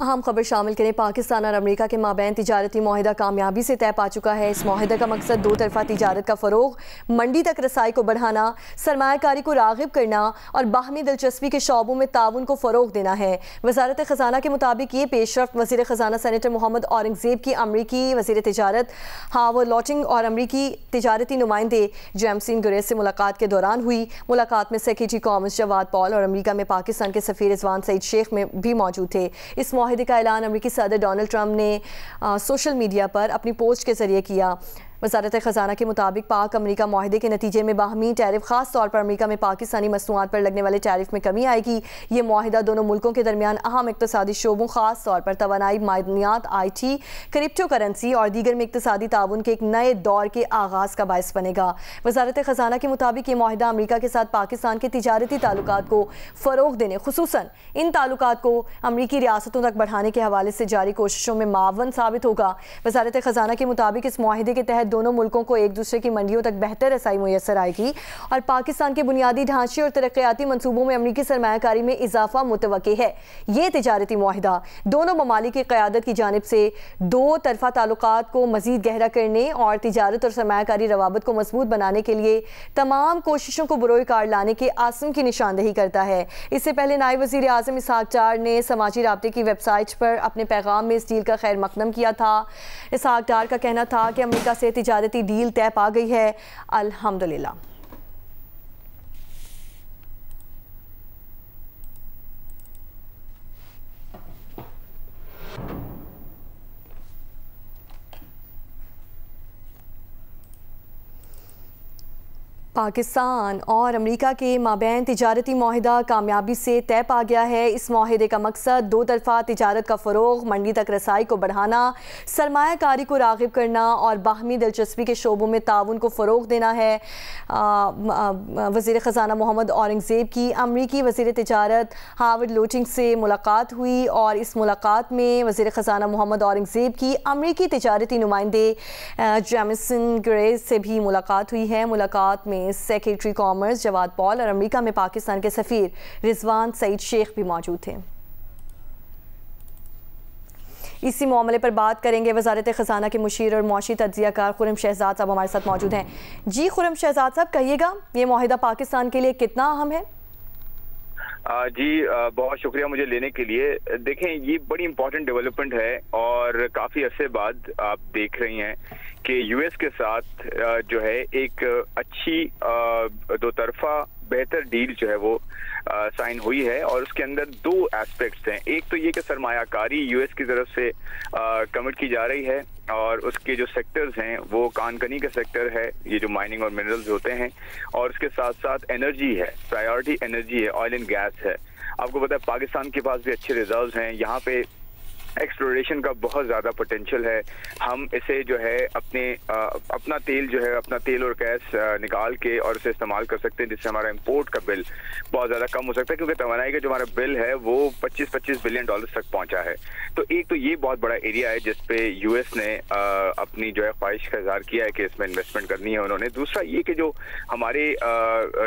अहम खबर शामिल करें। पाकिस्तान और अमेरिका के माबैन तिजारती माहिदा कामयाबी से तय पा चुका है। इस माहिदा का मकसद दो तरफा तिजारत का फ़रोग, मंडी तक रसाई को बढ़ाना, सरमायाकारी को राग़िब करना और बाहमी दिलचस्पी के शोबों में ताउन को फ़रोग देना है। वज़ारत ख़ज़ाना के मुताबिक ये पेशरफ्त वज़ीर ख़ज़ाना सेनेटर मोहम्मद औरंगज़ेब की अमरीकी वज़ीर तिजारत हावर्ड लॉटिंग और अमरीकी तिजारती नुमाइंदे जेम्सिन गुरेज से मुलाकात के दौरान हुई। मुलाकात में सेक्रेटरी कॉमर्स जवाद पॉल और अमरीका में पाकिस्तान के सफ़ीर रिजवान सईद शेख में भी मौजूद थे। इस माहिदे का ऐलान अमेरिकी सदर डोनाल्ड ट्रंप ने सोशल मीडिया पर अपनी पोस्ट के जरिए किया। वज़ारत ख़ज़ाना के मुताबिक पाक अमरीका माहिदे के नतीजे में बाहमी टैरिफ ख़ास तौर पर अमरीका में पाकिस्तानी मसनूआत पर लगने वाले टैरिफ में कमी आएगी। ये माहिदा दोनों मुल्कों के दरमियान अहम इक़्तिसादी शोबों ख़ास तौर पर तवानाई, मादनियात, IT, क्रिप्टो करेंसी और दीगर में इक़्तिसादी ताउन के एक नए दौर के आगाज़ का बायस बनेगा। वज़ारत ख़ज़ाना के मुताबिक ये माहिदा अमरीका के साथ पाकिस्तान के तिजारती ताल्लुकात को फ़रोग़ देने, खुसूसन इन ताल्लुकात को अमरीकी रियासतों तक बढ़ाने के हवाले से जारी कोशिशों में मावन साबित होगा। वज़ारत ख़ज़ाना के मुताबिक इस माहिदे के तहत दोनों मुल्कों को एक दूसरे की मंडियों तक बेहतर रसाई मुयस्सर आएगी और पाकिस्तान के बुनियादी ढांचे और तरक्याती मंसूबों में अमरीकी सरमायाकारी में इजाफा मुतवक्की है। ये तिजारती माहिदा दोनों ममालिक की क़यादत की जानिब से दो तरफा ताल्लुकात को मज़ीद गहरा करने और तिजारत और सरमायाकारी रवाबत को मजबूत बनाने के लिए तमाम कोशिशों को बुरोए कार लाने के आज़म की निशानदही करता है। इससे पहले नायब वज़ीर आज़म इसहाक डार ने समाजी राब्ते की वेबसाइट पर अपने पैगाम में इस डील का खैर मकदम किया था। इसहाक डार का कहना था कि अमरीका से तिजारती डील तय पा गई है, अल्हम्दुलिल्लाह। पाकिस्तान और अमेरिका के माबैन तिजारती माहिदा कामयाबी से तय पा गया है। इस माहिदे का मकसद दो तरफा तिजारत का फ़रोग, मंडी तक रसाई को बढ़ाना, सरमायाकारी को राग़िब करना और बाहमी दिलचस्पी के शोबों में ताउन को फ़रोग देना है। वज़ीर ख़ज़ाना मोहम्मद औरंगज़ेब की अमरीकी वज़ीर तिजारत हावर्ड लॉटिंग से मुलाकात हुई और इस मुलाकात में वज़ीर ख़ज़ाना मोहम्मद औरंगज़ेब की अमरीकी तिजारती नुमाइंदे जेम्सिन गुरेज से भी मुलाकात हुई है। मुलाकात में सेक्रेटरी कॉमर्स जवाद पॉल और अमेरिका में पाकिस्तान के सफ़ीर रिजवान सईद शेख भी मौजूद थे। इसी मामले पर बात करेंगे। वज़ारत ख़ज़ाना के मुशीर और मौशी तज्ज़ियाकार खुर्रम शहज़ाद साहब हमारे साथ मौजूद हैं। जी खुर्रम शहज़ाद साहब, कहिएगा ये माहिदा पाकिस्तान के लिए कितना अहम है? जी बहुत शुक्रिया मुझे लेने के लिए। देखें, ये बड़ी इंपॉर्टेंट डेवलपमेंट है और काफ़ी अरसे बाद आप देख रही हैं कि यूएस के साथ जो है एक अच्छी दो तरफा बेहतर डील जो है वो साइन हुई है और उसके अंदर दो एस्पेक्ट्स हैं। एक तो ये कि सरमायाकारी यूएस की तरफ से कमिट की जा रही है और उसके जो सेक्टर्स हैं वो कानकनी का सेक्टर है, ये जो माइनिंग और मिनरल्स होते हैं, और उसके साथ साथ एनर्जी है, प्रायोरिटी एनर्जी है, ऑयल एंड गैस है। आपको पता है पाकिस्तान के पास भी अच्छे रिजर्व्स हैं, यहाँ पे एक्सप्लोरेशन का बहुत ज़्यादा पोटेंशियल है। हम इसे जो है अपना तेल और गैस निकाल के और इसे इस्तेमाल कर सकते हैं, जिससे हमारा इंपोर्ट का बिल बहुत ज़्यादा कम हो सकता है, क्योंकि तवानाई का जो हमारा बिल है वो 25 बिलियन डॉलर तक पहुंचा है। तो एक तो ये बहुत बड़ा एरिया है जिस पे यूएस ने अपनी जो है ख्वाहिश का इज़हार किया है कि इसमें इन्वेस्टमेंट करनी है उन्होंने। दूसरा ये कि जो हमारे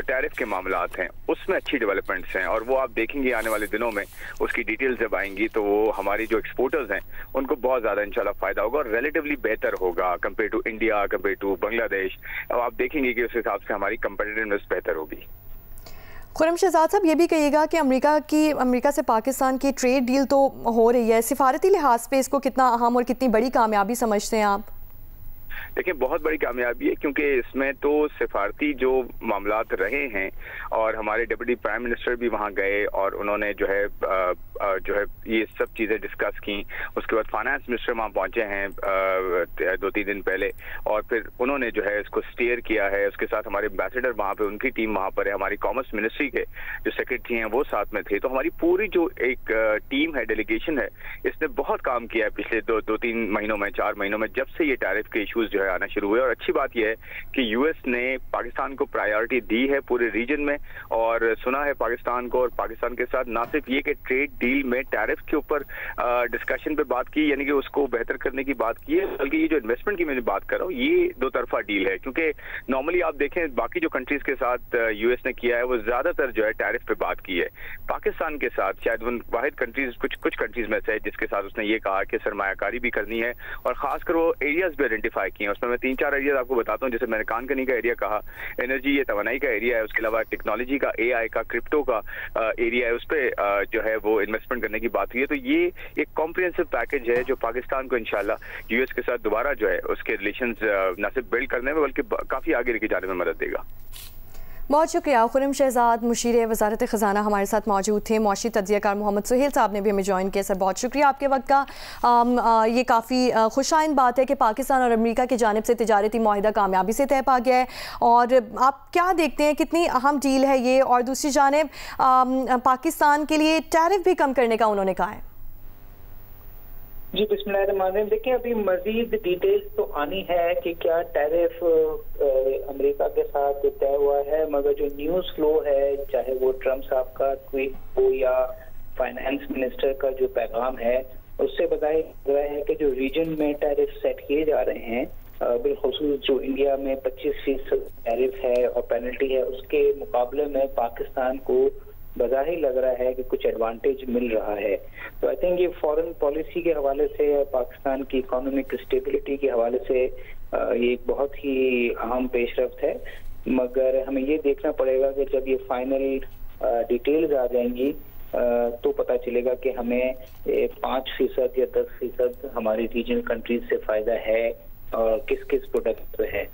टैरिफ के मामलात हैं उसमें अच्छी डेवलपमेंट्स हैं और वो आप देखेंगे आने वाले दिनों में, उसकी डिटेल्स जब आएंगी तो वो हमारी जो एक्सपोर्टर्स हैं उनको बहुत ज़्यादा इंशाल्लाह फ़ायदा होगा और रिलेटिवली बेहतर होगा compare to India, compare to Bangladesh. अब आप देखेंगे कि उस हिसाब से हमारी कंपेटिटिवनेस बेहतर होगी। खुर्रम शहज़ाद साहब, ये भी कहिएगा कि अमेरिका से पाकिस्तान की ट्रेड डील तो हो रही है, सिफारती लिहाज पे इसको कितना अहम और कितनी बड़ी कामयाबी समझते हैं आप? देखिए, बहुत बड़ी कामयाबी है क्योंकि इसमें तो सिफारती जो मामलात रहे हैं और हमारे डिप्टी प्राइम मिनिस्टर भी वहाँ गए और उन्होंने जो है ये सब चीज़ें डिस्कस की। उसके बाद फाइनेंस मिनिस्टर वहाँ पहुँचे हैं 2-3 दिन पहले और फिर उन्होंने जो है इसको स्टीयर किया है। उसके साथ हमारे एम्बेसडर वहाँ पे, उनकी टीम वहाँ पर है, हमारी कॉमर्स मिनिस्ट्री के जो सेक्रेटरी हैं वो साथ में थे। तो हमारी पूरी जो एक टीम है, डेलीगेशन है, इसने बहुत काम किया है पिछले 2-3 महीनों में, 4 महीनों में, जब से ये टैरिफ के इशूज़ जो है आना शुरू हुए। और अच्छी बात यह है कि यूएस ने पाकिस्तान को प्रायोरिटी दी है पूरे रीजन में और सुना है पाकिस्तान को, और पाकिस्तान के साथ ना सिर्फ ये कि ट्रेड डील में टैरिफ के ऊपर डिस्कशन पे बात की, यानी कि उसको बेहतर करने की बात की है, बल्कि ये जो इन्वेस्टमेंट की मैं बात कर रहा हूँ ये दो तरफा डील है। क्योंकि नॉर्मली आप देखें बाकी जो कंट्रीज के साथ यूएस ने किया है वो ज्यादातर जो है टैरिफ पे बात की है। पाकिस्तान के साथ शायद उन वाहिद कंट्रीज कुछ कंट्रीज में से है जिसके साथ उसने ये कहा कि सरमायाकारी भी करनी है और खासकर वो एरियाज भी आइडेंटिफाई किए हैं। उसमें मैं 3-4 एरियाज आपको बताता हूँ। जैसे मैंने कानकनी का एरिया कहा, एनर्जी ये तवानाई का एरिया है, उसके अलावा टेक्नोलॉजी का, AI का, क्रिप्टो का एरिया है, उस पर जो है वो इन्वेस्टमेंट करने की बात हुई है। तो ये एक कॉम्प्रिहेंसिव पैकेज है जो पाकिस्तान को इंशाल्लाह यूएस के साथ दोबारा जो है उसके रिलेशंस न सिर्फ बिल्ड करने में बल्कि काफी आगे लेके जाने में मदद देगा। बहुत शुक्रिया। खुर्रम शहजाद मुशीर वज़ारत ख़ज़ाना हमारे साथ मौजूद थे। मौशी तज्ज़ियाकार मोहम्मद सुहेल साहब ने भी हमें ज्वाइन किया। सर बहुत शुक्रिया आपके वक्त का। ये काफ़ी खुशाइन बात है कि पाकिस्तान और अमेरिका की जानिब से तिजारती मुआहिदा कामयाबी से तय पा गया है। और आप क्या देखते हैं कितनी अहम डील है ये? और दूसरी जानिब पाकिस्तान के लिए टैरिफ भी कम करने का उन्होंने कहा है। जी बिस्मिल्लाहिर्रहमानिर्रहीम। देखिए अभी मजीद डिटेल्स तो आनी है कि क्या टैरिफ अमेरिका के साथ तय हुआ है, मगर जो न्यूज़ फ्लो है, चाहे वो ट्रम्प साहब का ट्वीट हो या फाइनेंस मिनिस्टर का जो पैगाम है, उससे बताया गया है कि जो रीजन में टैरिफ सेट किए जा रहे हैं, बिलखुसूस जो इंडिया में 25% टैरिफ है और पेनल्टी है, उसके मुकाबले में पाकिस्तान को बज़ाहिर लग रहा है कि कुछ एडवांटेज मिल रहा है। तो आई थिंक ये फॉरेन पॉलिसी के हवाले से और पाकिस्तान की इकोनॉमिक स्टेबिलिटी के हवाले से ये एक बहुत ही अहम पेशरफ्त है। मगर हमें ये देखना पड़ेगा कि जब ये फाइनल डिटेल्स आ जाएंगी तो पता चलेगा कि हमें 5% या 10% हमारी रीजनल कंट्रीज से फायदा है और किस किस प्रोडक्ट पे है।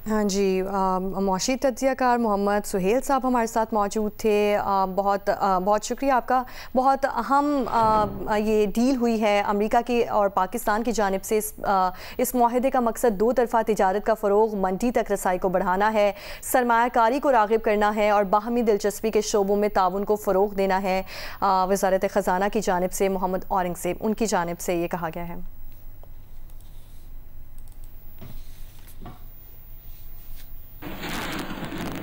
हाँ जी, मौशी तज्ज़ियाकार मोहम्मद सुहेल साहब हमारे साथ मौजूद थे। बहुत शुक्रिया आपका। बहुत अहम ये डील हुई है अमेरिका की और पाकिस्तान की जानिब से। इस मुआहिदे का मकसद दो तरफ़ा तिजारत का फ़रोग़, मंडी तक रसाई को बढ़ाना है, सरमायाकारी को राग़िब करना है और बाहमी दिलचस्पी के शोबों में ताउन को फ़रोग़ देना है। वज़ारत ख़ज़ाना की जानिब से मोहम्मद औरंगज़ेब उनकी जानिब से ये कहा गया है।